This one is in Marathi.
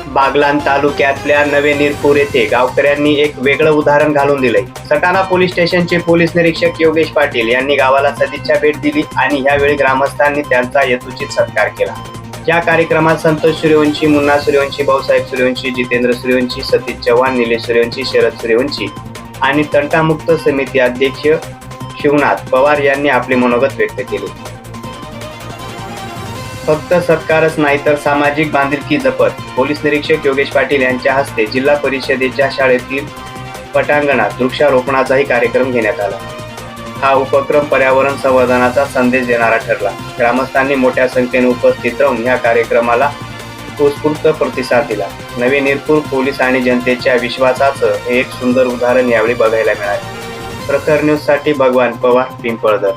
बागलाण तालुक्यातल्या नवे निरपूर येथे गावकऱ्यांनी एक वेगळं उदाहरण घालून दिलंय। सटाणा पोलीस स्टेशनचे पोलीस निरीक्षक योगेश पाटील यांनी गावाला सदिच्छा भेट दिली आणि यावेळी ग्रामस्थांनी त्यांचा यथोचित सत्कार केला। या कार्यक्रमात संतोष सूर्यवंशी, मुन्ना सूर्यवंशी, भाऊसाहेब सूर्यवंशी, जितेंद्र सूर्यवंशी, सतीश चव्हाण, निलेश सूर्यवंशी, शरद सूर्यवंशी आणि तंटामुक्त समिती अध्यक्ष शिवनाथ पवार यांनी आपले मनोगत व्यक्त केले। फक्त सत्कारच नाही तर सामाजिक बांधिलकी जपत पोलीस निरीक्षक योगेश पाटील यांच्या हस्ते जिल्हा परिषदेच्या शाळेतील पटांगणात वृक्षारोपणाचाही कार्यक्रम घेण्यात आला। हा उपक्रम पर्यावरण संवर्धनाचा संदेश देणारा ठरला। ग्रामस्थांनी मोठ्या संख्येने उपस्थित राहून या कार्यक्रमाला उत्स्फूर्त प्रतिसाद दिला। नवे निरपूर पोलीस आणि जनतेच्या विश्वासाचं हे एक सुंदर उदाहरण यावेळी बघायला मिळाले। प्रखर न्यूज साठी भगवान पवार, पिंपळदर।